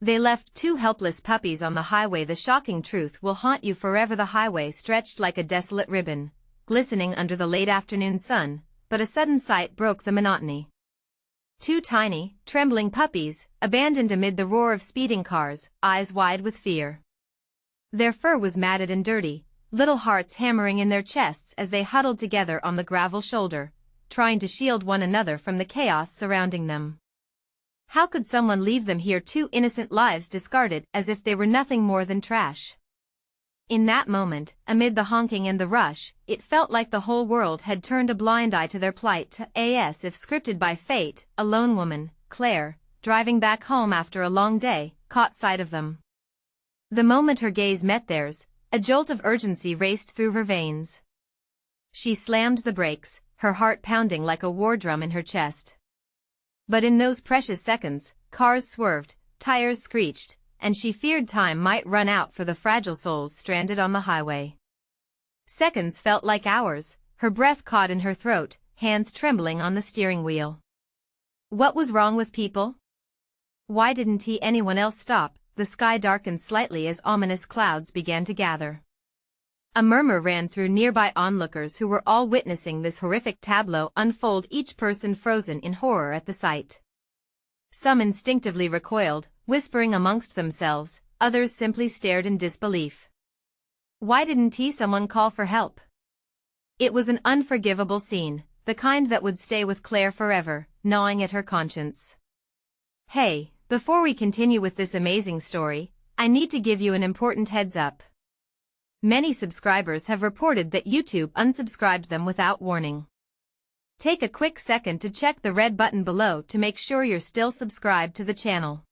They left two helpless puppies on the highway. The shocking truth will haunt you forever. The highway stretched like a desolate ribbon, glistening under the late afternoon sun, but a sudden sight broke the monotony. Two tiny, trembling puppies, abandoned amid the roar of speeding cars, eyes wide with fear. Their fur was matted and dirty, little hearts hammering in their chests as they huddled together on the gravel shoulder, trying to shield one another from the chaos surrounding them. How could someone leave them here, two innocent lives discarded as if they were nothing more than trash? In that moment, amid the honking and the rush, it felt like the whole world had turned a blind eye to their plight. As if scripted by fate, a lone woman, Claire, driving back home after a long day, caught sight of them. The moment her gaze met theirs, a jolt of urgency raced through her veins. She slammed the brakes, her heart pounding like a war drum in her chest. But in those precious seconds, cars swerved, tires screeched, and she feared time might run out for the fragile souls stranded on the highway. Seconds felt like hours, her breath caught in her throat, hands trembling on the steering wheel. What was wrong with people? Why didn't anyone else stop? The sky darkened slightly as ominous clouds began to gather. A murmur ran through nearby onlookers who were all witnessing this horrific tableau unfold, each person frozen in horror at the sight. Some instinctively recoiled, whispering amongst themselves, others simply stared in disbelief. Why didn't someone call for help? It was an unforgivable scene, the kind that would stay with Claire forever, gnawing at her conscience. Hey, before we continue with this amazing story, I need to give you an important heads up. Many subscribers have reported that YouTube unsubscribed them without warning. Take a quick second to check the red button below to make sure you're still subscribed to the channel.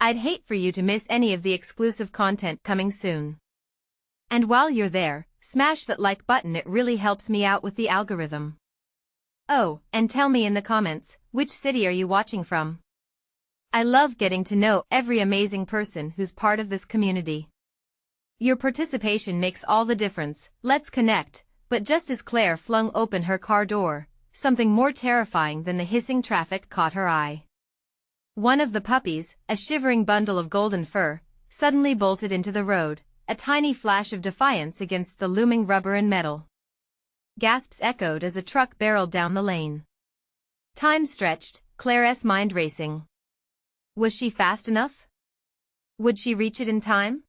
I'd hate for you to miss any of the exclusive content coming soon. And while you're there, smash that like button, it really helps me out with the algorithm. Oh, and tell me in the comments, which city are you watching from? I love getting to know every amazing person who's part of this community. Your participation makes all the difference. Let's connect. But just as Claire flung open her car door, something more terrifying than the hissing traffic caught her eye. One of the puppies, a shivering bundle of golden fur, suddenly bolted into the road, a tiny flash of defiance against the looming rubber and metal. Gasps echoed as a truck barreled down the lane. Time stretched, Claire's mind racing. Was she fast enough? Would she reach it in time?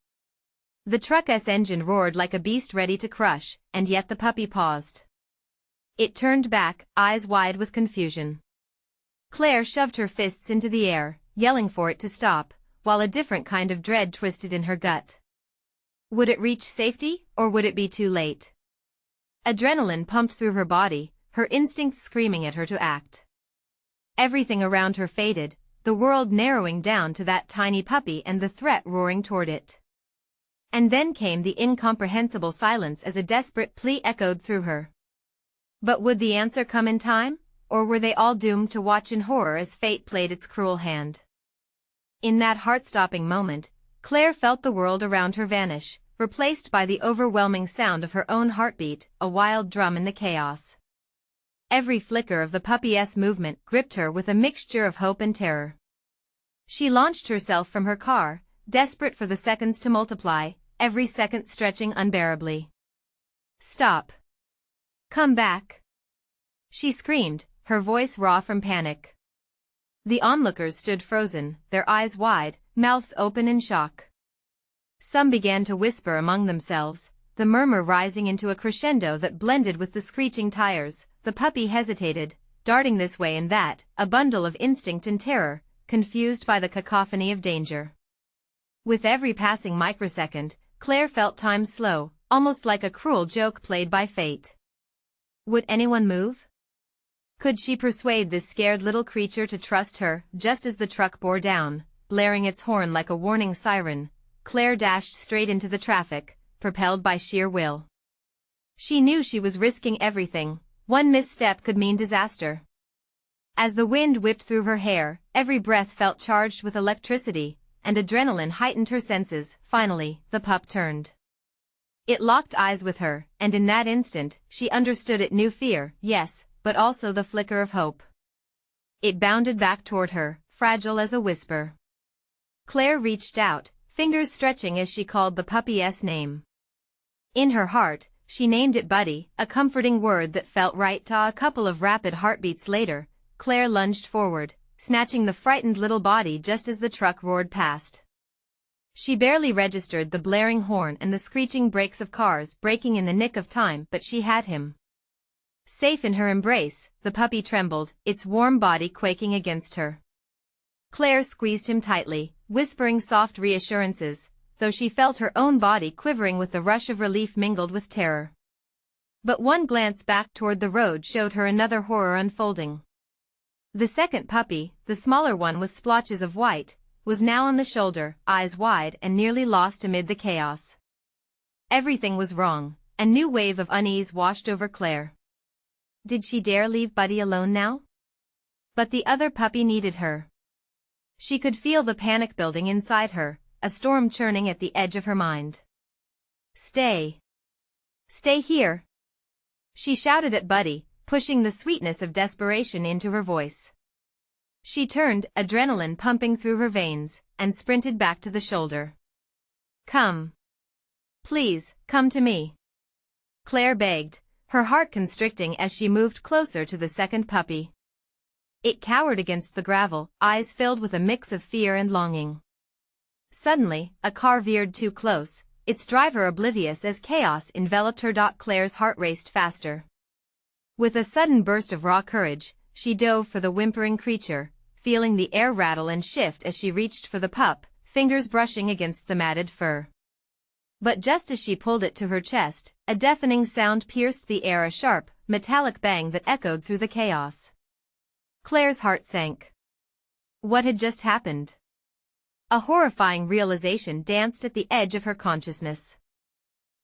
The truck's engine roared like a beast ready to crush, and yet the puppy paused. It turned back, eyes wide with confusion. Claire shoved her fists into the air, yelling for it to stop, while a different kind of dread twisted in her gut. Would it reach safety, or would it be too late? Adrenaline pumped through her body, her instincts screaming at her to act. Everything around her faded, the world narrowing down to that tiny puppy and the threat roaring toward it. And then came the incomprehensible silence as a desperate plea echoed through her. But would the answer come in time, or were they all doomed to watch in horror as fate played its cruel hand? In that heart-stopping moment, Claire felt the world around her vanish, replaced by the overwhelming sound of her own heartbeat, a wild drum in the chaos. Every flicker of the puppy's movement gripped her with a mixture of hope and terror. She launched herself from her car, desperate for the seconds to multiply, every second stretching unbearably. Stop. Come back. She screamed, her voice raw from panic. The onlookers stood frozen, their eyes wide, mouths open in shock. Some began to whisper among themselves, the murmur rising into a crescendo that blended with the screeching tires. The puppy hesitated, darting this way and that, a bundle of instinct and terror, confused by the cacophony of danger. With every passing microsecond, Claire felt time slow, almost like a cruel joke played by fate. Would anyone move? Could she persuade this scared little creature to trust her? Just as the truck bore down, blaring its horn like a warning siren, Claire dashed straight into the traffic, propelled by sheer will. She knew she was risking everything. One misstep could mean disaster. As the wind whipped through her hair, every breath felt charged with electricity, and adrenaline heightened her senses. Finally, the pup turned. It locked eyes with her, and in that instant, she understood it knew fear, yes, but also the flicker of hope. It bounded back toward her, fragile as a whisper. Claire reached out, fingers stretching as she called the puppy's name. In her heart, she named it Buddy, a comforting word that felt right to a couple of rapid heartbeats later. Claire lunged forward, snatching the frightened little body just as the truck roared past. She barely registered the blaring horn and the screeching brakes of cars braking in the nick of time, but she had him. Safe in her embrace, the puppy trembled, its warm body quaking against her. Claire squeezed him tightly, whispering soft reassurances, though she felt her own body quivering with the rush of relief mingled with terror. But one glance back toward the road showed her another horror unfolding. The second puppy, the smaller one with splotches of white, was now on the shoulder, eyes wide and nearly lost amid the chaos. Everything was wrong. A new wave of unease washed over Claire. Did she dare leave Buddy alone now? But the other puppy needed her. She could feel the panic building inside her, a storm churning at the edge of her mind. Stay. Stay here. She shouted at Buddy, pushing the sweetness of desperation into her voice. She turned, adrenaline pumping through her veins, and sprinted back to the shoulder. Come. Please, come to me. Claire begged, her heart constricting as she moved closer to the second puppy. It cowered against the gravel, eyes filled with a mix of fear and longing. Suddenly, a car veered too close, its driver oblivious as chaos enveloped her. Claire's heart raced faster. With a sudden burst of raw courage, she dove for the whimpering creature, feeling the air rattle and shift as she reached for the pup, fingers brushing against the matted fur. But just as she pulled it to her chest, a deafening sound pierced the air, a sharp, metallic bang that echoed through the chaos. Claire's heart sank. What had just happened? A horrifying realization danced at the edge of her consciousness.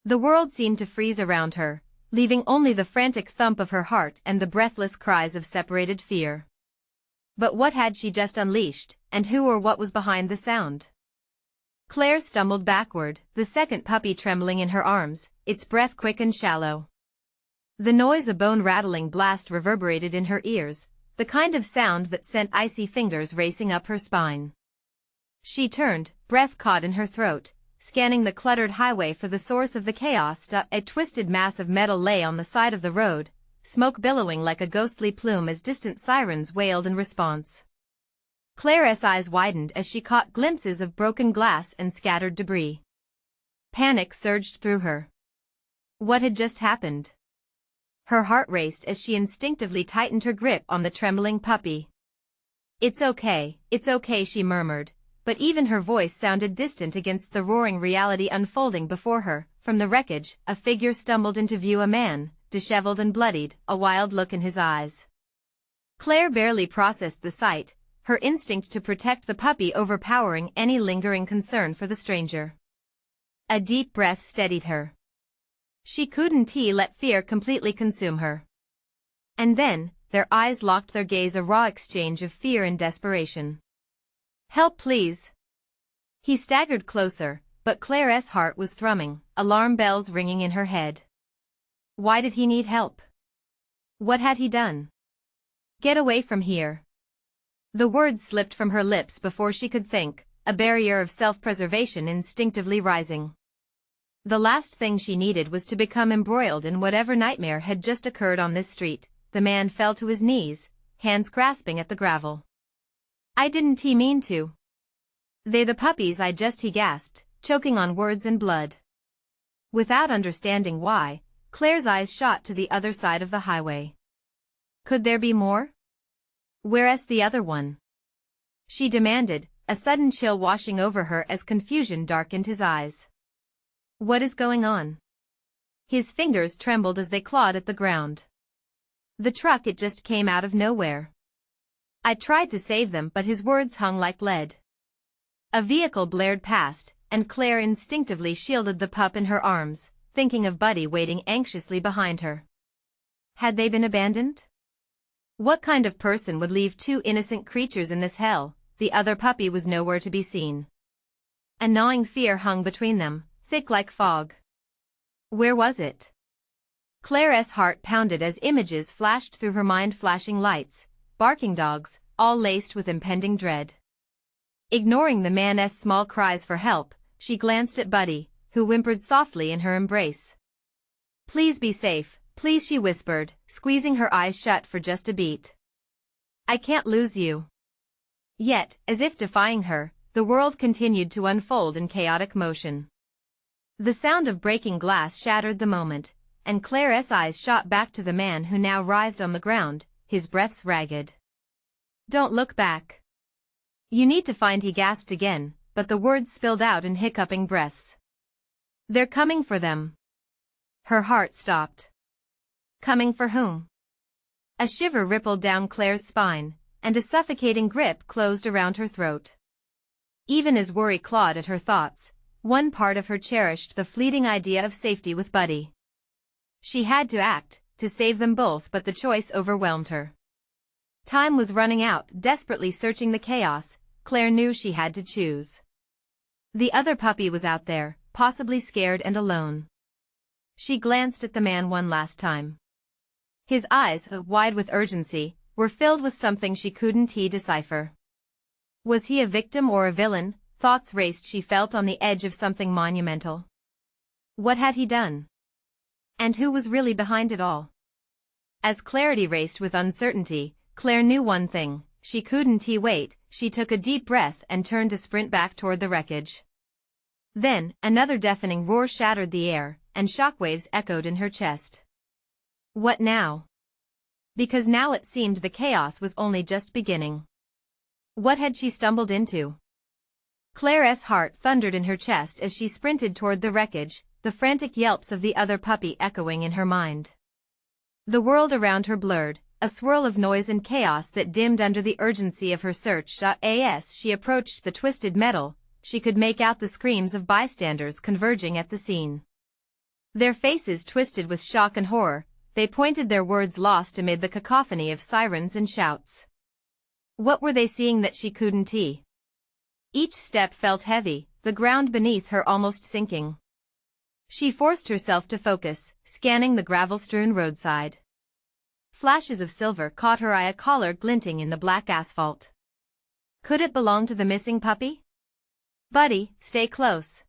The world seemed to freeze around her, leaving only the frantic thump of her heart and the breathless cries of separated fear. But what had she just unleashed, and who or what was behind the sound? Claire stumbled backward, the second puppy trembling in her arms, its breath quick and shallow. The noise of bone-rattling blast reverberated in her ears, the kind of sound that sent icy fingers racing up her spine. She turned, breath caught in her throat, scanning the cluttered highway for the source of the chaos. A twisted mass of metal lay on the side of the road, smoke billowing like a ghostly plume as distant sirens wailed in response. Claire's eyes widened as she caught glimpses of broken glass and scattered debris. Panic surged through her. What had just happened? Her heart raced as she instinctively tightened her grip on the trembling puppy. It's okay, she murmured, but even her voice sounded distant against the roaring reality unfolding before her. From the wreckage, a figure stumbled into view, a man, disheveled and bloodied, a wild look in his eyes. Claire barely processed the sight, her instinct to protect the puppy overpowering any lingering concern for the stranger. A deep breath steadied her. She couldn't let fear completely consume her. And then, their eyes locked, their gaze a raw exchange of fear and desperation. Help, please. He staggered closer, but Claire's heart was thrumming, alarm bells ringing in her head. Why did he need help? What had he done? Get away from here. The words slipped from her lips before she could think, a barrier of self-preservation instinctively rising. The last thing she needed was to become embroiled in whatever nightmare had just occurred on this street. The man fell to his knees, hands grasping at the gravel. I didn't mean to. They the puppies he gasped, choking on words and blood. Without understanding why, Claire's eyes shot to the other side of the highway. Could there be more? Where's the other one? She demanded, a sudden chill washing over her as confusion darkened his eyes. What is going on? His fingers trembled as they clawed at the ground. The truck, it just came out of nowhere. I tried to save them, but his words hung like lead. A vehicle blared past, and Claire instinctively shielded the pup in her arms, thinking of Buddy waiting anxiously behind her. Had they been abandoned? What kind of person would leave two innocent creatures in this hell? The other puppy was nowhere to be seen. A gnawing fear hung between them, thick like fog. Where was it? Claire's heart pounded as images flashed through her mind, flashing lights, barking dogs, all laced with impending dread. Ignoring the man's small cries for help, she glanced at Buddy, who whimpered softly in her embrace. "Please be safe, please," she whispered, squeezing her eyes shut for just a beat. "I can't lose you." Yet, as if defying her, the world continued to unfold in chaotic motion. The sound of breaking glass shattered the moment, and Clara's eyes shot back to the man who now writhed on the ground, his breaths ragged. "Don't look back. You need to find," he gasped again, but the words spilled out in hiccuping breaths. "They're coming for them." Her heart stopped. Coming for whom? A shiver rippled down Clara's spine, and a suffocating grip closed around her throat. Even as worry clawed at her thoughts, one part of her cherished the fleeting idea of safety with Buddy. She had to act, to save them both, but the choice overwhelmed her. Time was running out. Desperately searching the chaos, Claire knew she had to choose. The other puppy was out there, possibly scared and alone. She glanced at the man one last time. His eyes, wide with urgency, were filled with something she couldn't decipher. Was he a victim or a villain? Thoughts raced. She felt on the edge of something monumental. What had he done? And who was really behind it all? As clarity raced with uncertainty, Claire knew one thing: she couldn't wait. She took a deep breath and turned to sprint back toward the wreckage. Then, another deafening roar shattered the air, and shockwaves echoed in her chest. What now? Because now it seemed the chaos was only just beginning. What had she stumbled into? Clara's heart thundered in her chest as she sprinted toward the wreckage, the frantic yelps of the other puppy echoing in her mind. The world around her blurred, a swirl of noise and chaos that dimmed under the urgency of her search. As she approached the twisted metal, she could make out the screams of bystanders converging at the scene. Their faces twisted with shock and horror, they pointed, their words lost amid the cacophony of sirens and shouts. What were they seeing that she couldn't see? Each step felt heavy, the ground beneath her almost sinking. She forced herself to focus, scanning the gravel-strewn roadside. Flashes of silver caught her eye, a collar glinting in the black asphalt. Could it belong to the missing puppy? "Buddy, stay close,"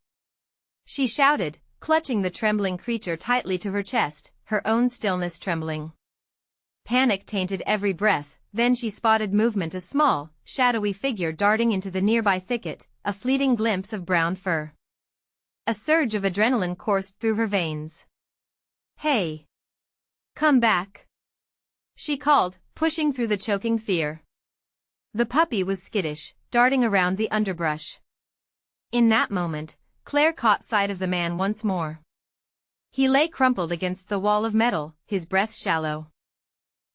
she shouted, clutching the trembling creature tightly to her chest, her own stillness trembling. Panic tainted every breath. Then she spotted movement, a small, shadowy figure darting into the nearby thicket, a fleeting glimpse of brown fur. A surge of adrenaline coursed through her veins. "Hey! Come back!" she called, pushing through the choking fear. The puppy was skittish, darting around the underbrush. In that moment, Claire caught sight of the man once more. He lay crumpled against the wall of metal, his breath shallow.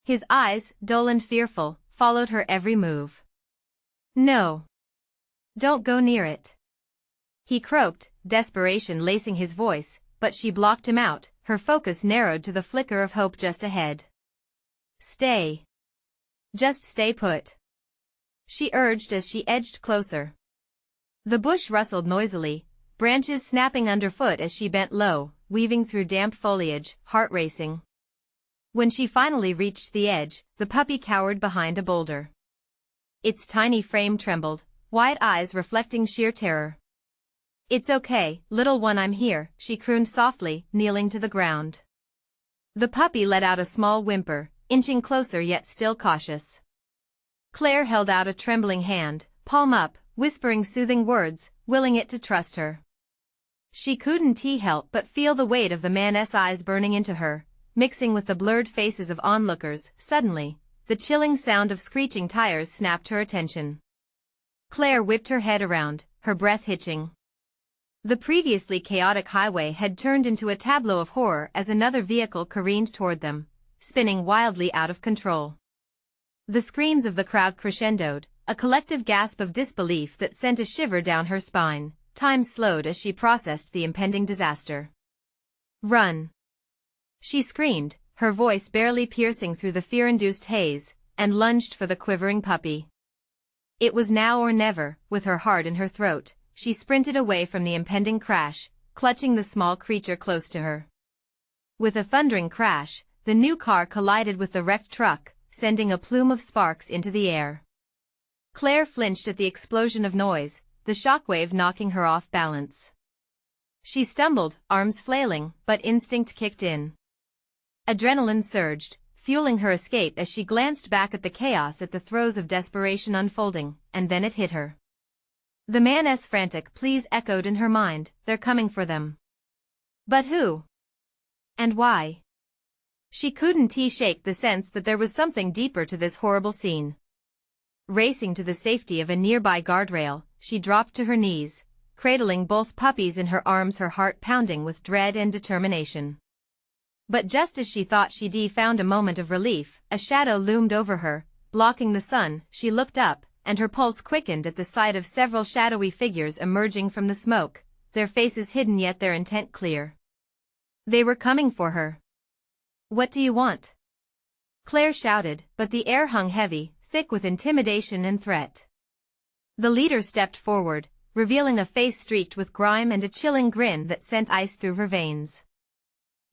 His eyes, dull and fearful, followed her every move. "No. Don't go near it," he croaked, desperation lacing his voice, but she blocked him out, her focus narrowed to the flicker of hope just ahead. "Stay. Just stay put," she urged as she edged closer. The bush rustled noisily, branches snapping underfoot as she bent low, weaving through damp foliage, heart racing. When she finally reached the edge, the puppy cowered behind a boulder. Its tiny frame trembled, wide eyes reflecting sheer terror. "It's okay, little one, I'm here," she crooned softly, kneeling to the ground. The puppy let out a small whimper, inching closer yet still cautious. Claire held out a trembling hand, palm up, whispering soothing words, willing it to trust her. She couldn't help but feel the weight of the man's eyes burning into her, mixing with the blurred faces of onlookers. Suddenly, the chilling sound of screeching tires snapped her attention. Claire whipped her head around, her breath hitching. The previously chaotic highway had turned into a tableau of horror as another vehicle careened toward them, spinning wildly out of control. The screams of the crowd crescendoed, a collective gasp of disbelief that sent a shiver down her spine. Time slowed as she processed the impending disaster. "Run!" she screamed, her voice barely piercing through the fear-induced haze, and lunged for the quivering puppy. It was now or never. With her heart in her throat, she sprinted away from the impending crash, clutching the small creature close to her. With a thundering crash, the new car collided with the wrecked truck, sending a plume of sparks into the air. Claire flinched at the explosion of noise, the shockwave knocking her off balance. She stumbled, arms flailing, but instinct kicked in. Adrenaline surged, fueling her escape as she glanced back at the chaos at the throes of desperation unfolding, and then it hit her. The man's frantic pleas echoed in her mind, "They're coming for them." But who? And why? She couldn't shake the sense that there was something deeper to this horrible scene. Racing to the safety of a nearby guardrail, she dropped to her knees, cradling both puppies in her arms, her heart pounding with dread and determination. But just as she thought she'd found a moment of relief, a shadow loomed over her, blocking the sun. She looked up, and her pulse quickened at the sight of several shadowy figures emerging from the smoke, their faces hidden yet their intent clear. They were coming for her. "What do you want?" Claire shouted, but the air hung heavy, thick with intimidation and threat. The leader stepped forward, revealing a face streaked with grime and a chilling grin that sent ice through her veins.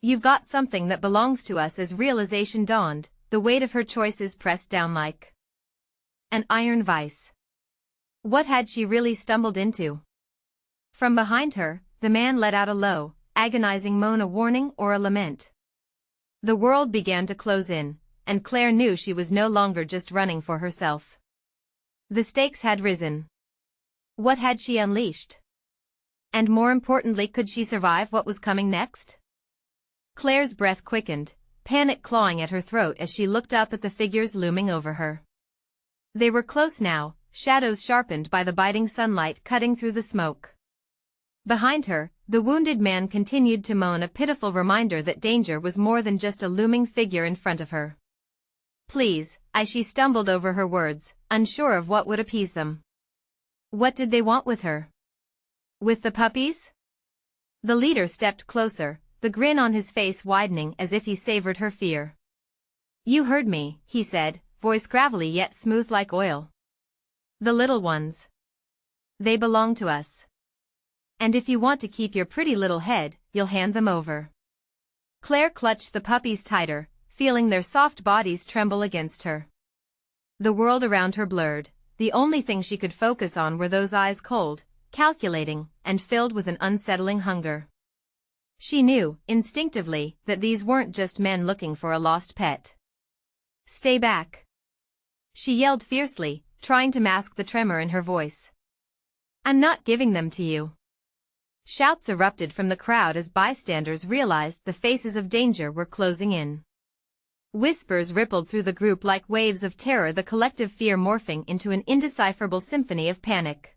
"You've got something that belongs to us." As realization dawned, the weight of her choices pressed down like an iron vice. What had she really stumbled into? From behind her, the man let out a low, agonizing moan, a warning or a lament. The world began to close in, and Claire knew she was no longer just running for herself. The stakes had risen. What had she unleashed? And more importantly, could she survive what was coming next? Claire's breath quickened, panic clawing at her throat as she looked up at the figures looming over her. They were close now, shadows sharpened by the biting sunlight cutting through the smoke. Behind her, the wounded man continued to moan, a pitiful reminder that danger was more than just a looming figure in front of her. "Please," she stumbled over her words, unsure of what would appease them. What did they want with her? With the puppies? The leader stepped closer, the grin on his face widening as if he savored her fear. "You heard me," he said, voice gravelly yet smooth like oil. "The little ones. They belong to us. And if you want to keep your pretty little head, you'll hand them over." Claire clutched the puppies tighter, feeling their soft bodies tremble against her. The world around her blurred. The only thing she could focus on were those eyes, cold, calculating, and filled with an unsettling hunger. She knew, instinctively, that these weren't just men looking for a lost pet. "Stay back!" she yelled fiercely, trying to mask the tremor in her voice. "I'm not giving them to you." Shouts erupted from the crowd as bystanders realized the faces of danger were closing in. Whispers rippled through the group like waves of terror, the collective fear morphing into an indecipherable symphony of panic.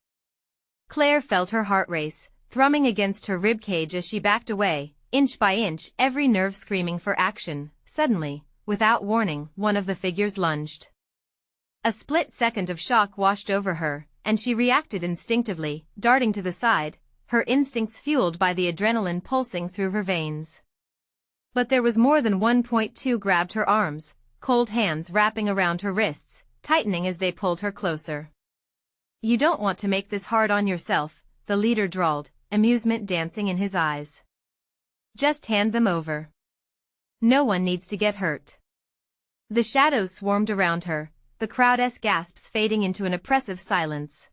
Claire felt her heart race, thrumming against her ribcage as she backed away, inch by inch, every nerve screaming for action. Suddenly, without warning, one of the figures lunged. A split second of shock washed over her, and she reacted instinctively, darting to the side, her instincts fueled by the adrenaline pulsing through her veins. But there was more than one. Two grabbed her arms, cold hands wrapping around her wrists, tightening as they pulled her closer. "You don't want to make this hard on yourself," the leader drawled, amusement dancing in his eyes. "Just hand them over. No one needs to get hurt." The shadows swarmed around her, the crowd's gasps fading into an oppressive silence.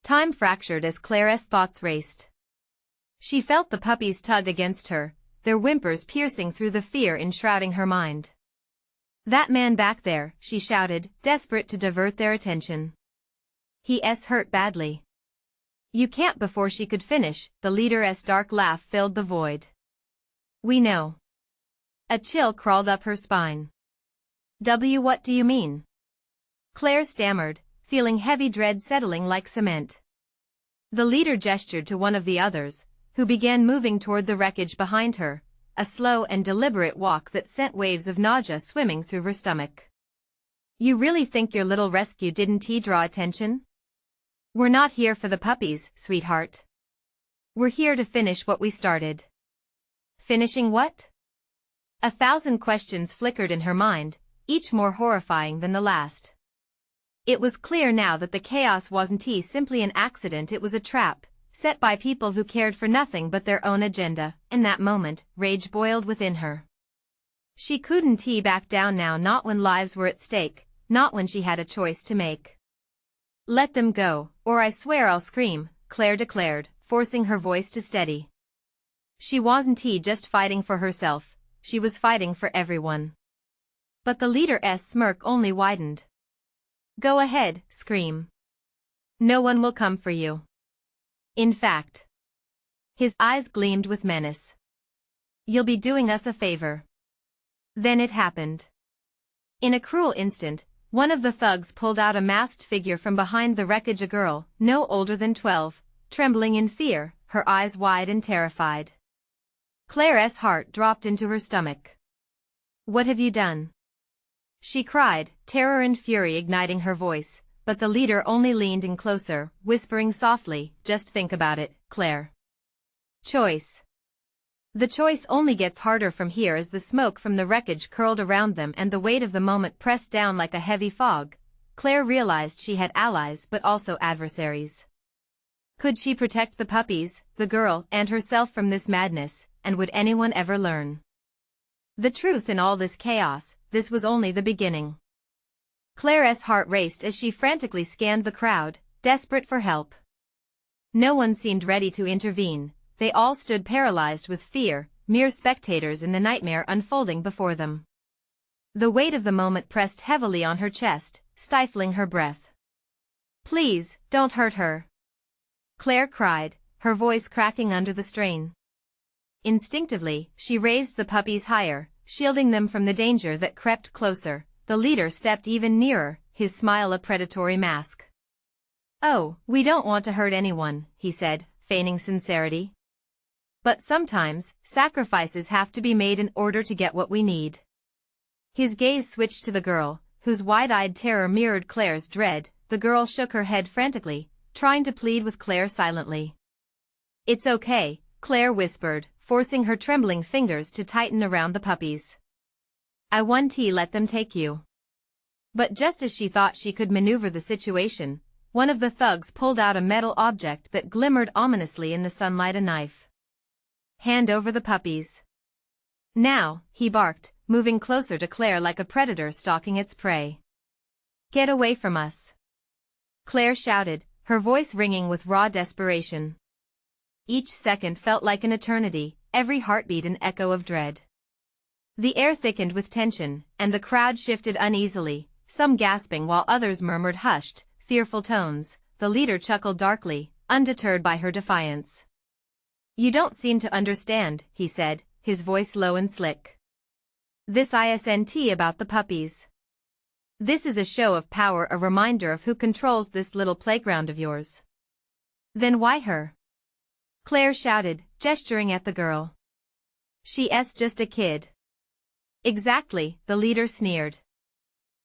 Time fractured as Claire's thoughts raced. She felt the puppies tug against her, their whimpers piercing through the fear enshrouding her mind. "That man back there," she shouted, desperate to divert their attention. "He's hurt badly." "You can't." Before she could finish, the leader's dark laugh filled the void. "We know." A chill crawled up her spine. What do you mean?" Claire stammered, feeling heavy dread settling like cement. The leader gestured to one of the others, who began moving toward the wreckage behind her, a slow and deliberate walk that sent waves of nausea swimming through her stomach. "You really think your little rescue didn't draw attention? We're not here for the puppies, sweetheart. We're here to finish what we started." Finishing what? 1,000 questions flickered in her mind, each more horrifying than the last. It was clear now that the chaos wasn't simply an accident, it was a trap, set by people who cared for nothing but their own agenda. In that moment, rage boiled within her. She couldn't back down now, not when lives were at stake, not when she had a choice to make. Let them go, or I swear I'll scream, Claire declared, forcing her voice to steady. She wasn't just fighting for herself, she was fighting for everyone. But the leader's smirk only widened. Go ahead, scream. No one will come for you. In fact. His eyes gleamed with menace. You'll be doing us a favor. Then it happened. In a cruel instant, one of the thugs pulled out a masked figure from behind the wreckage, a girl, no older than 12, trembling in fear, her eyes wide and terrified. Clara's heart dropped into her stomach. What have you done? She cried, terror and fury igniting her voice, but the leader only leaned in closer, whispering softly, just think about it, Claire. Choice. The choice only gets harder from here as the smoke from the wreckage curled around them and the weight of the moment pressed down like a heavy fog. Claire realized she had allies but also adversaries. Could she protect the puppies, the girl, and herself from this madness, and would anyone ever learn the truth in all this chaos? This was only the beginning. Clara's heart raced as she frantically scanned the crowd, desperate for help. No one seemed ready to intervene. They all stood paralyzed with fear, mere spectators in the nightmare unfolding before them. The weight of the moment pressed heavily on her chest, stifling her breath. Please, don't hurt her. Claire cried, her voice cracking under the strain. Instinctively, she raised the puppies higher, shielding them from the danger that crept closer. The leader stepped even nearer, his smile a predatory mask. Oh, we don't want to hurt anyone, he said, feigning sincerity. But sometimes, sacrifices have to be made in order to get what we need. His gaze switched to the girl, whose wide-eyed terror mirrored Claire's dread. The girl shook her head frantically, trying to plead with Claire silently. It's okay, Claire whispered, forcing her trembling fingers to tighten around the puppies. I won't let them take you. But just as she thought she could maneuver the situation, one of the thugs pulled out a metal object that glimmered ominously in the sunlight, a knife. Hand over the puppies. Now, he barked, moving closer to Claire like a predator stalking its prey. Get away from us. Claire shouted, her voice ringing with raw desperation. Each second felt like an eternity, every heartbeat an echo of dread. The air thickened with tension, and the crowd shifted uneasily, some gasping while others murmured hushed, fearful tones. The leader chuckled darkly, undeterred by her defiance. You don't seem to understand, he said, his voice low and slick. This isn't about the puppies. This is a show of power, a reminder of who controls this little playground of yours. Then why her? Claire shouted, gesturing at the girl. She's just a kid. Exactly, the leader sneered.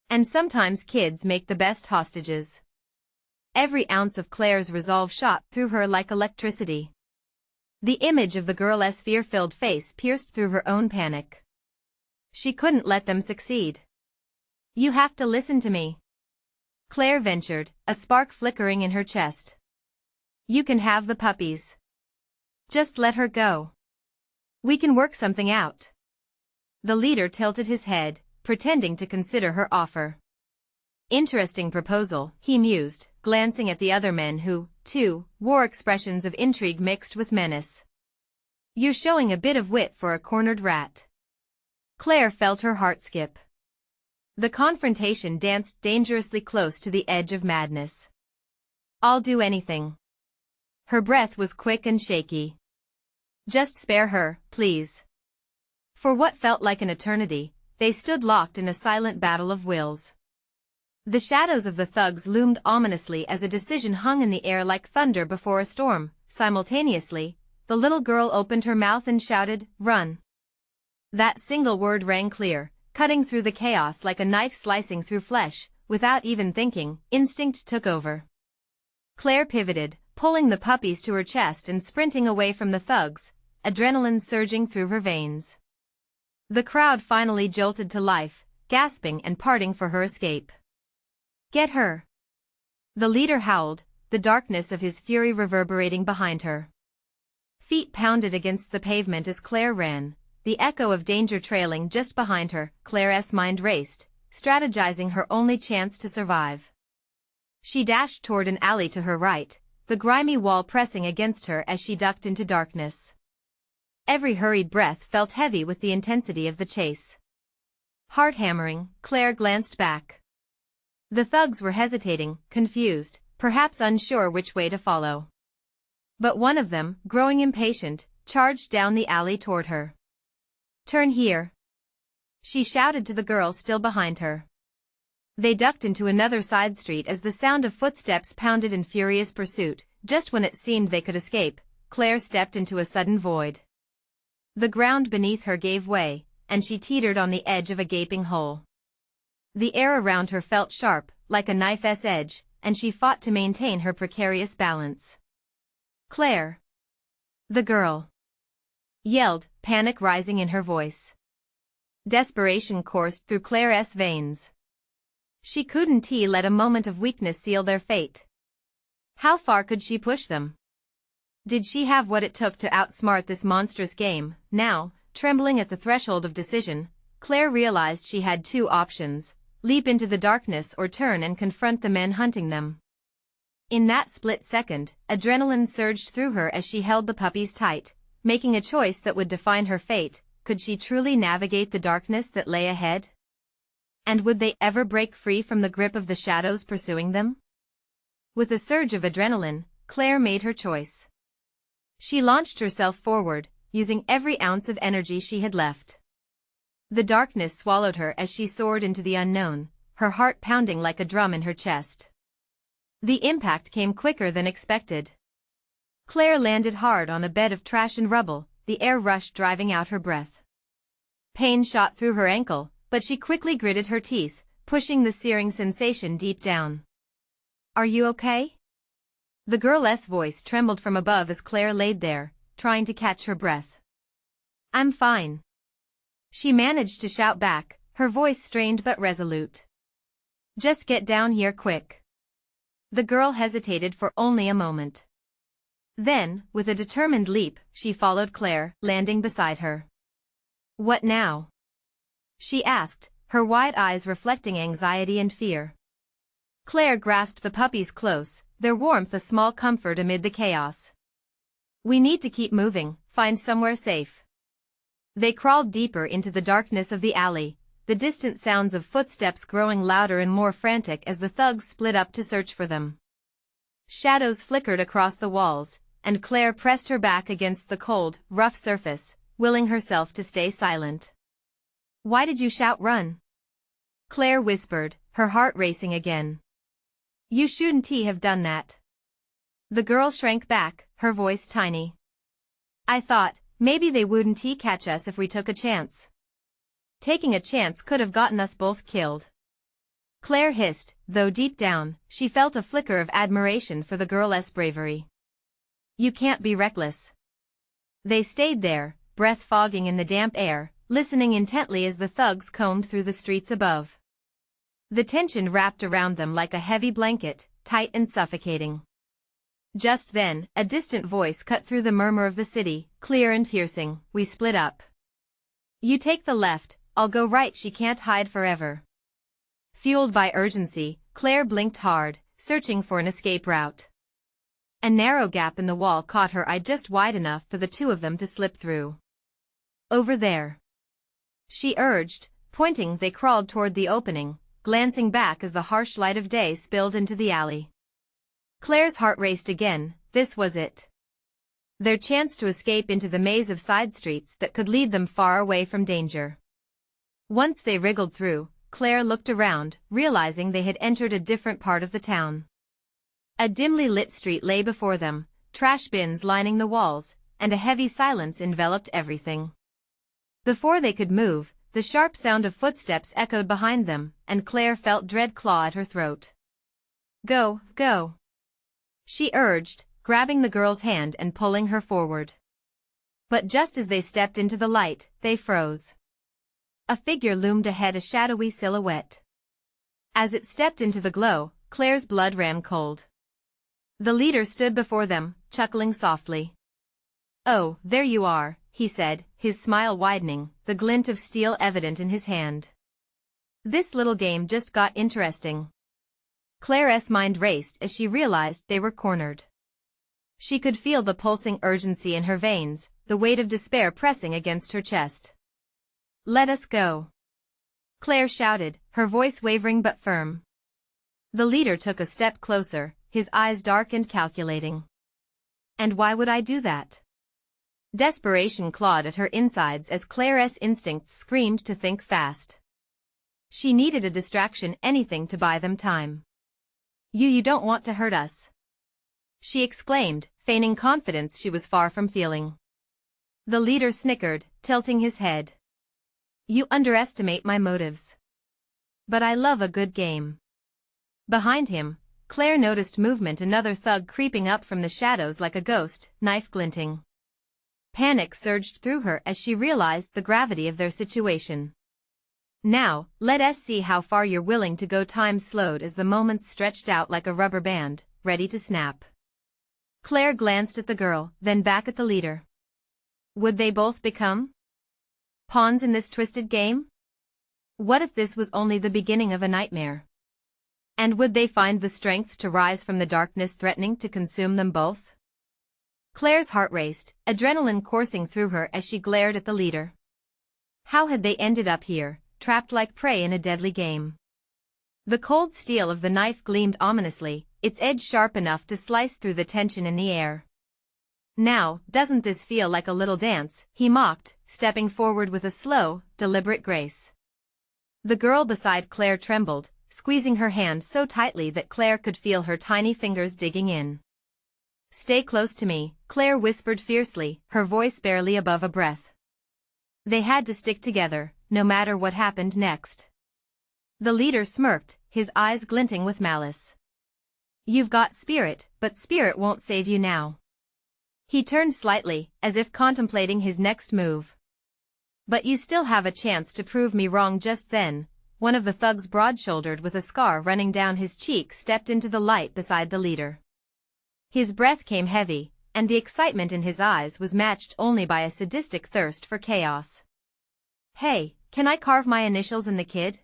And sometimes kids make the best hostages. Every ounce of Claire's resolve shot through her like electricity. The image of the girl's fear-filled face pierced through her own panic. She couldn't let them succeed. You have to listen to me. Claire ventured, a spark flickering in her chest. You can have the puppies. Just let her go. We can work something out. The leader tilted his head, pretending to consider her offer. Interesting proposal, he mused, glancing at the other men who, too, wore expressions of intrigue mixed with menace. You're showing a bit of wit for a cornered rat. Claire felt her heart skip. The confrontation danced dangerously close to the edge of madness. I'll do anything. Her breath was quick and shaky. Just spare her, please. For what felt like an eternity, they stood locked in a silent battle of wills. The shadows of the thugs loomed ominously as a decision hung in the air like thunder before a storm. Simultaneously, the little girl opened her mouth and shouted, "Run!" That single word rang clear, cutting through the chaos like a knife slicing through flesh. Without even thinking, instinct took over. Claire pivoted, pulling the puppies to her chest and sprinting away from the thugs, adrenaline surging through her veins. The crowd finally jolted to life, gasping and parting for her escape. Get her! The leader howled, the darkness of his fury reverberating behind her. Feet pounded against the pavement as Claire ran, the echo of danger trailing just behind her. Claire's mind raced, strategizing her only chance to survive. She dashed toward an alley to her right, the grimy wall pressing against her as she ducked into darkness. Every hurried breath felt heavy with the intensity of the chase. Heart hammering, Claire glanced back. The thugs were hesitating, confused, perhaps unsure which way to follow. But one of them, growing impatient, charged down the alley toward her. "Turn here," she shouted to the girl still behind her. They ducked into another side street as the sound of footsteps pounded in furious pursuit. Just when it seemed they could escape, Claire stepped into a sudden void. The ground beneath her gave way, and she teetered on the edge of a gaping hole. The air around her felt sharp, like a knife's edge, and she fought to maintain her precarious balance. "Claire!" the girl yelled, panic rising in her voice. Desperation coursed through Claire's veins. She couldn't let a moment of weakness seal their fate. How far could she push them? Did she have what it took to outsmart this monstrous game? Now, trembling at the threshold of decision, Claire realized she had two options: leap into the darkness or turn and confront the men hunting them. In that split second, adrenaline surged through her as she held the puppies tight, making a choice that would define her fate. Could she truly navigate the darkness that lay ahead? And would they ever break free from the grip of the shadows pursuing them? With a surge of adrenaline, Claire made her choice. She launched herself forward, using every ounce of energy she had left. The darkness swallowed her as she soared into the unknown, her heart pounding like a drum in her chest. The impact came quicker than expected. Claire landed hard on a bed of trash and rubble, the air rushed driving out her breath. Pain shot through her ankle, but she quickly gritted her teeth, pushing the searing sensation deep down. "Are you okay?" The girl's voice trembled from above as Claire laid there, trying to catch her breath. "I'm fine," she managed to shout back, her voice strained but resolute. "Just get down here quick." The girl hesitated for only a moment. Then, with a determined leap, she followed Claire, landing beside her. "What now?" she asked, her wide eyes reflecting anxiety and fear. Claire grasped the puppies close, their warmth a small comfort amid the chaos. "We need to keep moving, find somewhere safe." They crawled deeper into the darkness of the alley, the distant sounds of footsteps growing louder and more frantic as the thugs split up to search for them. Shadows flickered across the walls, and Claire pressed her back against the cold, rough surface, willing herself to stay silent. "Why did you shout run?" Claire whispered, her heart racing again. "You shouldn't have done that." The girl shrank back, her voice tiny. "I thought, maybe they wouldn't catch us if we took a chance." "Taking a chance could have gotten us both killed," Claire hissed, though deep down, she felt a flicker of admiration for the girl's bravery. "You can't be reckless." They stayed there, breath fogging in the damp air, listening intently as the thugs combed through the streets above. The tension wrapped around them like a heavy blanket, tight and suffocating. Just then, a distant voice cut through the murmur of the city, clear and piercing. "We split up. You take the left, I'll go right." She can't hide forever. Fueled by urgency, Claire blinked hard, searching for an escape route. A narrow gap in the wall caught her eye just wide enough for the two of them to slip through. "Over there," she urged, pointing. They crawled toward the opening, glancing back as the harsh light of day spilled into the alley. Claire's heart raced again. This was it. Their chance to escape into the maze of side streets that could lead them far away from danger. Once they wriggled through, Claire looked around, realizing they had entered a different part of the town. A dimly lit street lay before them, trash bins lining the walls, and a heavy silence enveloped everything. Before they could move, the sharp sound of footsteps echoed behind them, and Claire felt dread claw at her throat. "Go, go," she urged, grabbing the girl's hand and pulling her forward. But just as they stepped into the light, they froze. A figure loomed ahead, a shadowy silhouette. As it stepped into the glow, Claire's blood ran cold. The leader stood before them, chuckling softly. "Oh, there you are," he said, his smile widening, the glint of steel evident in his hand. "This little game just got interesting." Clara's mind raced as she realized they were cornered. She could feel the pulsing urgency in her veins, the weight of despair pressing against her chest. "Let us go," Claire shouted, her voice wavering but firm. The leader took a step closer, his eyes dark and calculating. "And why would I do that?" Desperation clawed at her insides as Clara's instincts screamed to think fast. She needed a distraction, anything to buy them time. You don't want to hurt us," she exclaimed, feigning confidence she was far from feeling. The leader snickered, tilting his head. "You underestimate my motives. But I love a good game." Behind him, Claire noticed movement, another thug creeping up from the shadows like a ghost, knife glinting. Panic surged through her as she realized the gravity of their situation. "Now, let us see how far you're willing to go." Time slowed as the moments stretched out like a rubber band, ready to snap. Claire glanced at the girl, then back at the leader. Would they both become pawns in this twisted game? What if this was only the beginning of a nightmare? And would they find the strength to rise from the darkness threatening to consume them both? Claire's heart raced, adrenaline coursing through her as she glared at the leader. How had they ended up here, trapped like prey in a deadly game? The cold steel of the knife gleamed ominously, its edge sharp enough to slice through the tension in the air. "Now, doesn't this feel like a little dance?" he mocked, stepping forward with a slow, deliberate grace. The girl beside Claire trembled, squeezing her hand so tightly that Claire could feel her tiny fingers digging in. "Stay close to me," Claire whispered fiercely, her voice barely above a breath. They had to stick together, no matter what happened next. The leader smirked, his eyes glinting with malice. "You've got spirit, but spirit won't save you now." He turned slightly, as if contemplating his next move. "But you still have a chance to prove me wrong." Just then, one of the thugs, broad-shouldered with a scar running down his cheek, stepped into the light beside the leader. His breath came heavy, and the excitement in his eyes was matched only by a sadistic thirst for chaos. "Hey, can I carve my initials in the kid?"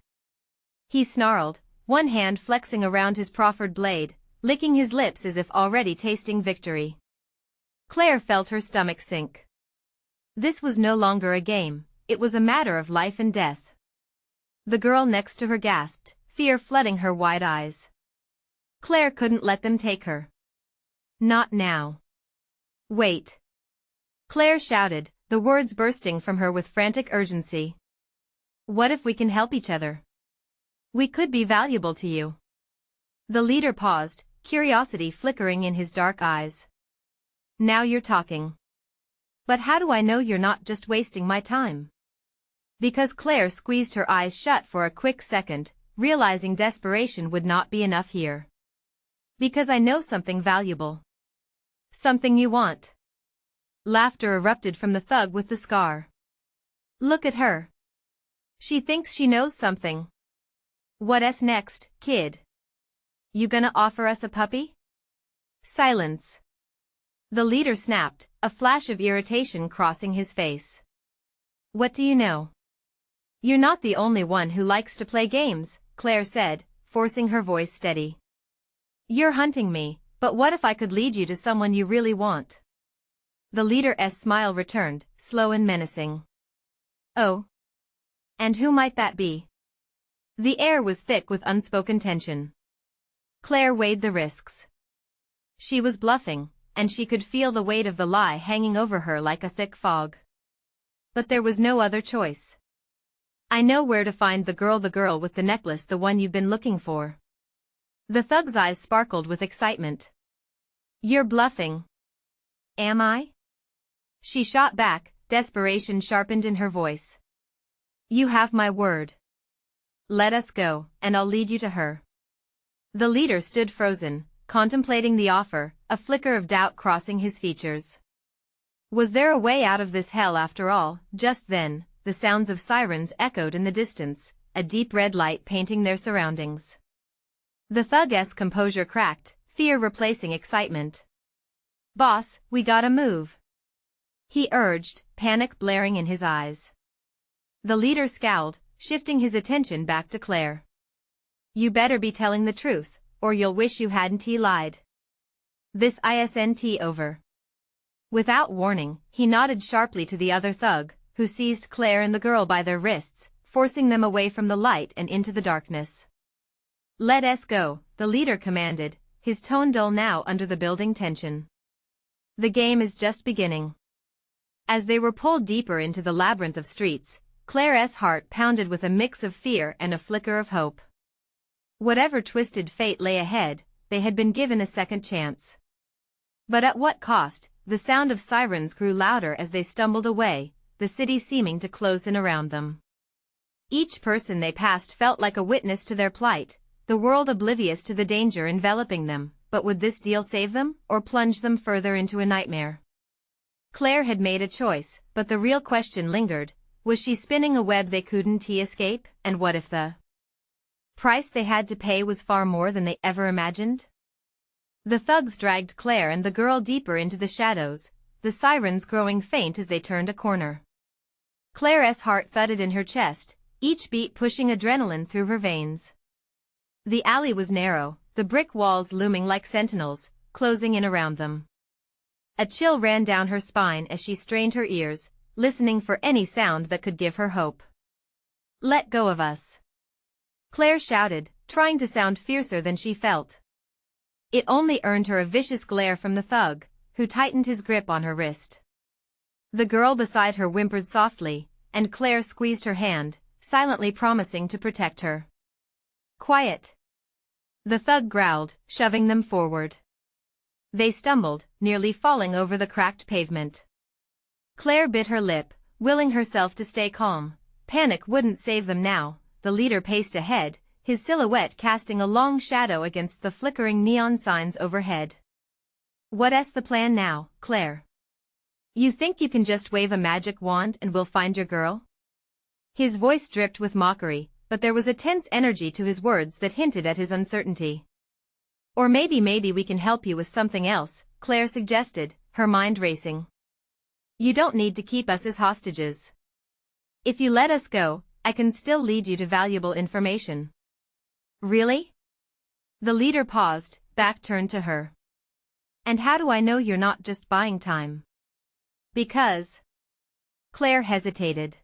he snarled, one hand flexing around his proffered blade, licking his lips as if already tasting victory. Claire felt her stomach sink. This was no longer a game, it was a matter of life and death. The girl next to her gasped, fear flooding her wide eyes. Claire couldn't let them take her. Not now. "Wait!" Claire shouted, the words bursting from her with frantic urgency. "What if we can help each other? We could be valuable to you." The leader paused, curiosity flickering in his dark eyes. "Now you're talking. But how do I know you're not just wasting my time?" Because Claire squeezed her eyes shut for a quick second, realizing desperation would not be enough here. "Because I know something valuable. Something you want." Laughter erupted from the thug with the scar. "Look at her. She thinks she knows something. What's next, kid? You gonna offer us a puppy?" Silence. The leader snapped, a flash of irritation crossing his face. "What do you know? You're not the only one who likes to play games," Claire said, forcing her voice steady. "You're hunting me, but what if I could lead you to someone you really want?" The leader's smile returned, slow and menacing. "Oh? And who might that be?" The air was thick with unspoken tension. Claire weighed the risks. She was bluffing, and she could feel the weight of the lie hanging over her like a thick fog. But there was no other choice. "I know where to find the girl with the necklace, the one you've been looking for." The thug's eyes sparkled with excitement. "You're bluffing." "Am I?" She shot back, desperation sharpened in her voice. "You have my word. Let us go, and I'll lead you to her." The leader stood frozen, contemplating the offer, a flicker of doubt crossing his features. Was there a way out of this hell after all? Just then, the sounds of sirens echoed in the distance, a deep red light painting their surroundings. The thug's composure cracked, fear replacing excitement. "Boss, we gotta move," he urged, panic blaring in his eyes. The leader scowled, shifting his attention back to Claire. "You better be telling the truth, or you'll wish you hadn't lied. This isn't over. Without warning, he nodded sharply to the other thug, who seized Claire and the girl by their wrists, forcing them away from the light and into the darkness. "Let us go," the leader commanded, his tone dull now under the building tension. "The game is just beginning." As they were pulled deeper into the labyrinth of streets, Claire's heart pounded with a mix of fear and a flicker of hope. Whatever twisted fate lay ahead, they had been given a second chance. But at what cost? The sound of sirens grew louder as they stumbled away, the city seeming to close in around them. Each person they passed felt like a witness to their plight, the world oblivious to the danger enveloping them, but would this deal save them, or plunge them further into a nightmare? Claire had made a choice, but the real question lingered: was she spinning a web they couldn't escape, and what if the price they had to pay was far more than they ever imagined? The thugs dragged Claire and the girl deeper into the shadows, the sirens growing faint as they turned a corner. Claire's heart thudded in her chest, each beat pushing adrenaline through her veins. The alley was narrow, the brick walls looming like sentinels, closing in around them. A chill ran down her spine as she strained her ears, listening for any sound that could give her hope. "Let go of us!" Claire shouted, trying to sound fiercer than she felt. It only earned her a vicious glare from the thug, who tightened his grip on her wrist. The girl beside her whimpered softly, and Claire squeezed her hand, silently promising to protect her. "Quiet!" the thug growled, shoving them forward. They stumbled, nearly falling over the cracked pavement. Claire bit her lip, willing herself to stay calm. Panic wouldn't save them now. The leader paced ahead, his silhouette casting a long shadow against the flickering neon signs overhead. "What's the plan now, Claire? You think you can just wave a magic wand and we'll find your girl?" His voice dripped with mockery, but there was a tense energy to his words that hinted at his uncertainty. "Or maybe we can help you with something else," Claire suggested, her mind racing. "You don't need to keep us as hostages. If you let us go, I can still lead you to valuable information." "Really?" The leader paused, back turned to her. "And how do I know you're not just buying time?" "Because..." Claire hesitated.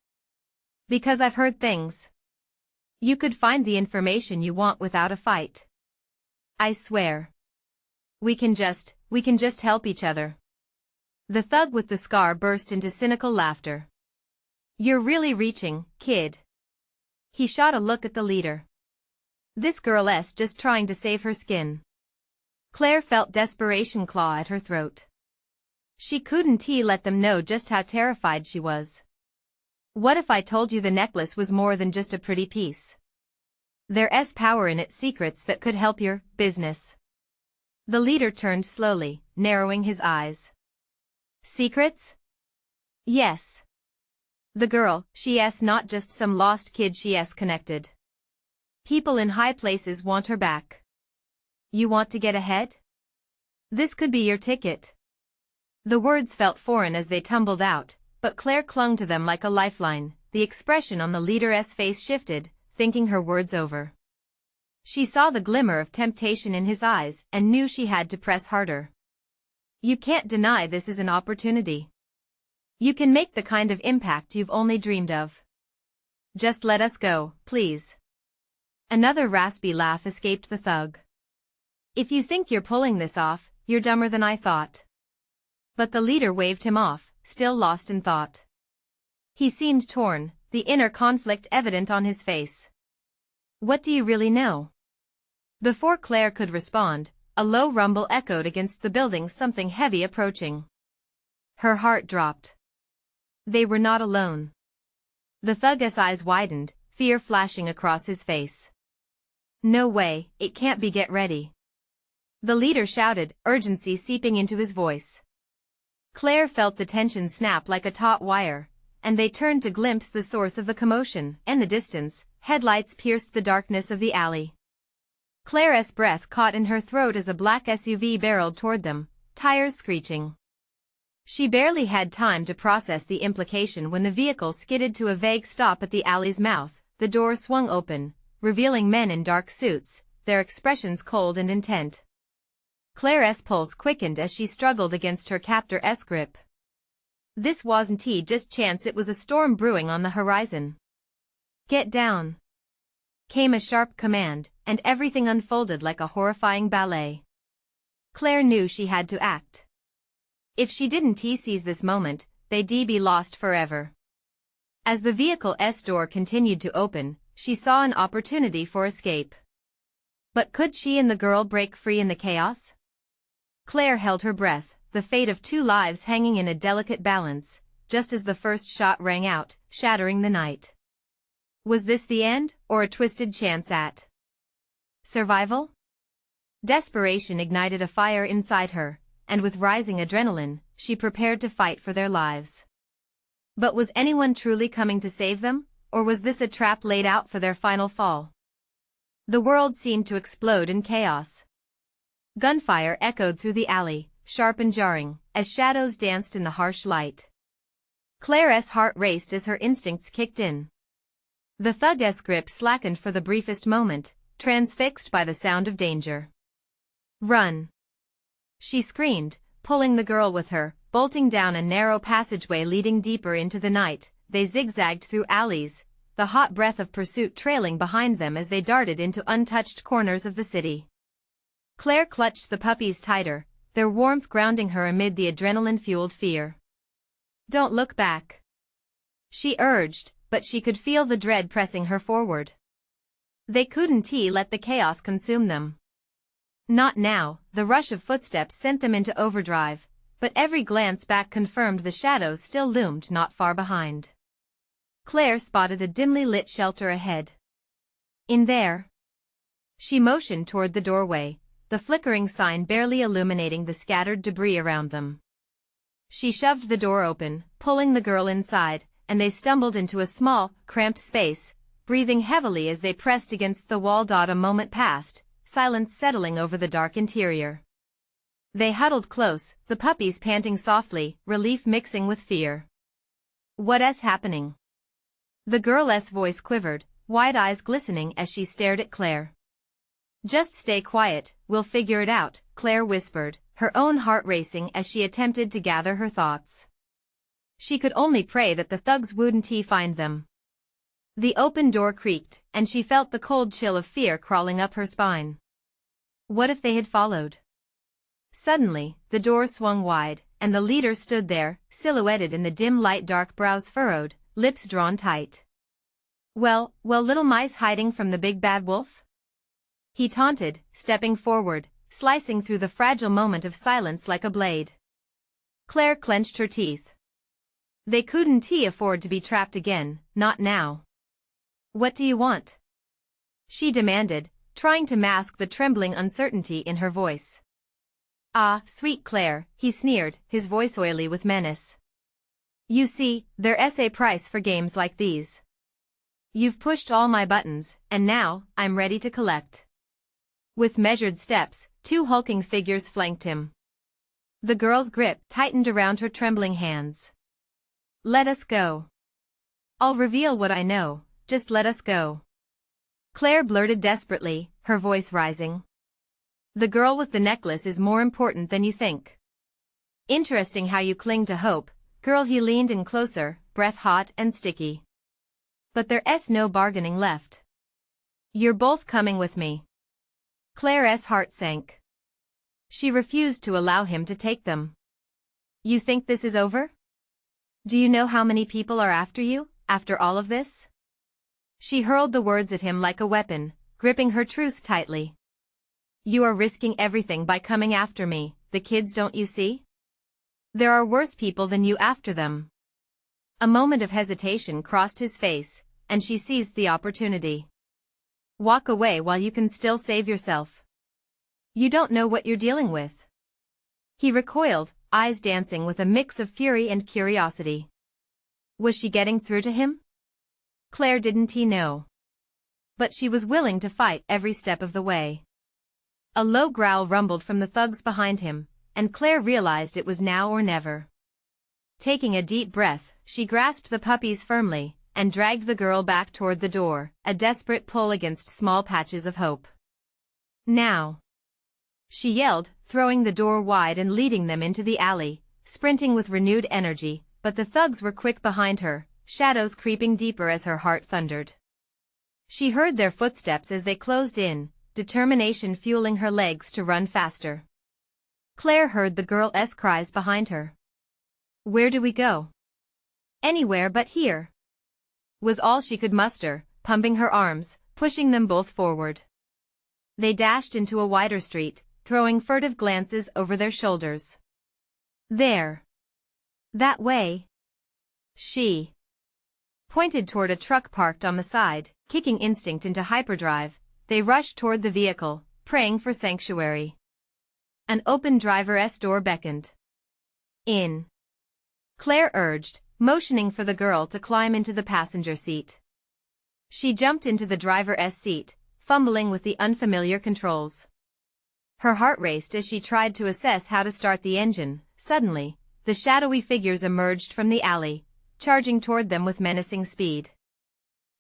"Because I've heard things. You could find the information you want without a fight. I swear. We can just help each other." The thug with the scar burst into cynical laughter. "You're really reaching, kid." He shot a look at the leader. "This girl's just trying to save her skin." Claire felt desperation claw at her throat. She couldn't let them know just how terrified she was. "What if I told you the necklace was more than just a pretty piece? There's power in it, secrets that could help your business." The leader turned slowly, narrowing his eyes. "Secrets?" "Yes. The girl, she's not just some lost kid, she's connected. People in high places want her back. You want to get ahead? This could be your ticket." The words felt foreign as they tumbled out, but Claire clung to them like a lifeline. The expression on the leader's face shifted, thinking her words over. She saw the glimmer of temptation in his eyes and knew she had to press harder. "You can't deny this is an opportunity. You can make the kind of impact you've only dreamed of. Just let us go, please." Another raspy laugh escaped the thug. "If you think you're pulling this off, you're dumber than I thought." But the leader waved him off, still lost in thought. He seemed torn, the inner conflict evident on his face. "What do you really know?" Before Claire could respond, a low rumble echoed against the building, something heavy approaching. Her heart dropped. They were not alone. The thug's eyes widened, fear flashing across his face. "No way, it can't be, get ready." The leader shouted, urgency seeping into his voice. Claire felt the tension snap like a taut wire, and they turned to glimpse the source of the commotion. In the distance, headlights pierced the darkness of the alley. Claire's breath caught in her throat as a black SUV barreled toward them, tires screeching. She barely had time to process the implication when the vehicle skidded to a vague stop at the alley's mouth. The door swung open, revealing men in dark suits, their expressions cold and intent. Clara's pulse quickened as she struggled against her captor's grip. This wasn't just chance, it was a storm brewing on the horizon. "Get down!" came a sharp command, and everything unfolded like a horrifying ballet. Clara knew she had to act. If she didn't seize this moment, they'd be lost forever. As the vehicle's door continued to open, she saw an opportunity for escape. But could she and the girl break free in the chaos? Clara held her breath, the fate of two lives hanging in a delicate balance, just as the first shot rang out, shattering the night. Was this the end, or a twisted chance at survival? Desperation ignited a fire inside her, and with rising adrenaline, she prepared to fight for their lives. But was anyone truly coming to save them, or was this a trap laid out for their final fall? The world seemed to explode in chaos. Gunfire echoed through the alley, sharp and jarring, as shadows danced in the harsh light. Clara's heart raced as her instincts kicked in. The thug's grip slackened for the briefest moment, transfixed by the sound of danger. "Run!" she screamed, pulling the girl with her, bolting down a narrow passageway leading deeper into the night. They zigzagged through alleys, the hot breath of pursuit trailing behind them as they darted into untouched corners of the city. Clara clutched the puppies tighter, their warmth grounding her amid the adrenaline-fueled fear. "Don't look back," she urged, but she could feel the dread pressing her forward. They couldn't let the chaos consume them. Not now. The rush of footsteps sent them into overdrive, but every glance back confirmed the shadows still loomed not far behind. Clara spotted a dimly lit shelter ahead. "In there." She motioned toward the doorway, the flickering sign barely illuminating the scattered debris around them. She shoved the door open, pulling the girl inside, and they stumbled into a small, cramped space, breathing heavily as they pressed against the wall. A moment passed, silence settling over the dark interior. They huddled close, the puppies panting softly, relief mixing with fear. "What's happening?" The girl's voice quivered, wide eyes glistening as she stared at Clara. "Just stay quiet, we'll figure it out," Clara whispered, her own heart racing as she attempted to gather her thoughts. She could only pray that the thugs wouldn't find them. The open door creaked, and she felt the cold chill of fear crawling up her spine. What if they had followed? Suddenly, the door swung wide, and the leader stood there, silhouetted in the dim light, dark brows furrowed, lips drawn tight. Well, little mice hiding from the big bad wolf?" he taunted, stepping forward, slicing through the fragile moment of silence like a blade. Clara clenched her teeth. They couldn't afford to be trapped again, not now. "What do you want?" she demanded, trying to mask the trembling uncertainty in her voice. "Ah, sweet Clara," he sneered, his voice oily with menace. "You see, there's a price for games like these. You've pushed all my buttons, and now, I'm ready to collect." With measured steps, two hulking figures flanked him. The girl's grip tightened around her trembling hands. "Let us go. I'll reveal what I know, just let us go." Clara blurted desperately, her voice rising. "The girl with the necklace is more important than you think." "Interesting how you cling to hope, girl." He leaned in closer, breath hot and sticky. "But there's no bargaining left. You're both coming with me." Clara's heart sank. She refused to allow him to take them. "You think this is over? Do you know how many people are after you, after all of this?" She hurled the words at him like a weapon, gripping her truth tightly. "You are risking everything by coming after me, the kids, don't you see? There are worse people than you after them." A moment of hesitation crossed his face, and she seized the opportunity. "Walk away while you can still save yourself. You don't know what you're dealing with." He recoiled, eyes dancing with a mix of fury and curiosity. Was she getting through to him? Clara didn't know. But she was willing to fight every step of the way. A low growl rumbled from the thugs behind him, and Clara realized it was now or never. Taking a deep breath, she grasped the puppies firmly, and dragged the girl back toward the door, a desperate pull against small patches of hope. Now!" she yelled, throwing the door wide and leading them into the alley, sprinting with renewed energy, but the thugs were quick behind her, shadows creeping deeper as her heart thundered. She heard their footsteps as they closed in, determination fueling her legs to run faster. Claire heard the girl's cries behind her. "Where do we go?" "Anywhere but here," was all she could muster, pumping her arms, pushing them both forward. They dashed into a wider street, throwing furtive glances over their shoulders. "There. That way." She pointed toward a truck parked on the side, kicking instinct into hyperdrive. They rushed toward the vehicle, praying for sanctuary. An open driver's door beckoned. "In," Claire urged, motioning for the girl to climb into the passenger seat. She jumped into the driver's seat, fumbling with the unfamiliar controls. Her heart raced as she tried to assess how to start the engine. Suddenly, the shadowy figures emerged from the alley, charging toward them with menacing speed.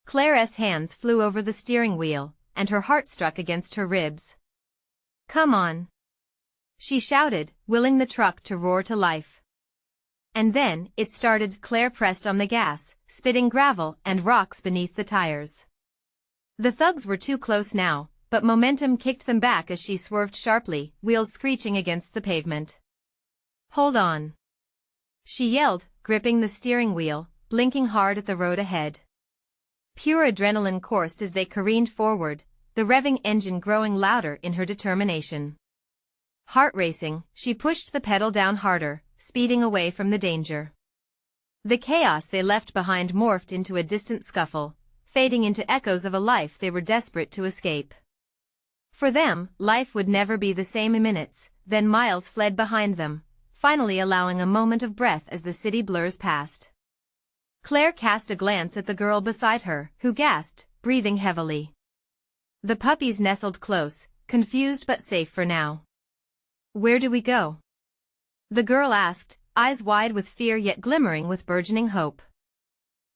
Claire's hands flew over the steering wheel, and her heart struck against her ribs. "Come on," she shouted, willing the truck to roar to life. And then, it started. Claire pressed on the gas, spitting gravel and rocks beneath the tires. The thugs were too close now, but momentum kicked them back as she swerved sharply, wheels screeching against the pavement. "Hold on," she yelled, gripping the steering wheel, blinking hard at the road ahead. Pure adrenaline coursed as they careened forward, the revving engine growing louder in her determination. Heart racing, she pushed the pedal down harder, speeding away from the danger. The chaos they left behind morphed into a distant scuffle, fading into echoes of a life they were desperate to escape. For them, life would never be the same. In minutes, then miles fled behind them, finally allowing a moment of breath as the city blurs past. Claire cast a glance at the girl beside her, who gasped, breathing heavily. The puppies nestled close, confused but safe for now. "Where do we go?" the girl asked, eyes wide with fear yet glimmering with burgeoning hope.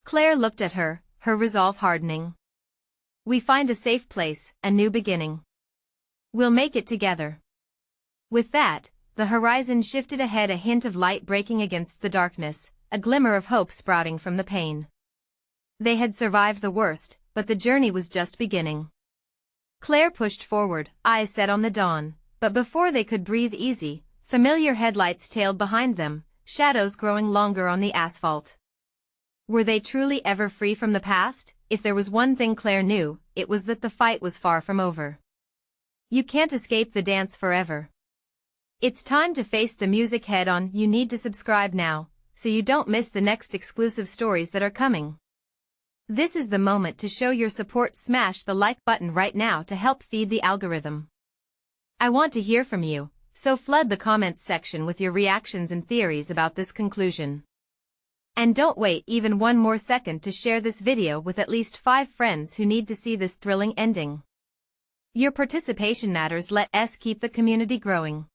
Claire looked at her, her resolve hardening. "We find a safe place, a new beginning. We'll make it together." With that, the horizon shifted ahead, a hint of light breaking against the darkness, a glimmer of hope sprouting from the pain. They had survived the worst, but the journey was just beginning. Claire pushed forward, eyes set on the dawn, but before they could breathe easy, familiar headlights tailed behind them, shadows growing longer on the asphalt. Were they truly ever free from the past? If there was one thing Claire knew, it was that the fight was far from over. You can't escape the dance forever. It's time to face the music head on. You need to subscribe now, so you don't miss the next exclusive stories that are coming. This is the moment to show your support. Smash the like button right now to help feed the algorithm. I want to hear from you, so flood the comments section with your reactions and theories about this conclusion. And don't wait even one more second to share this video with at least 5 friends who need to see this thrilling ending. Your participation matters. Let us keep the community growing.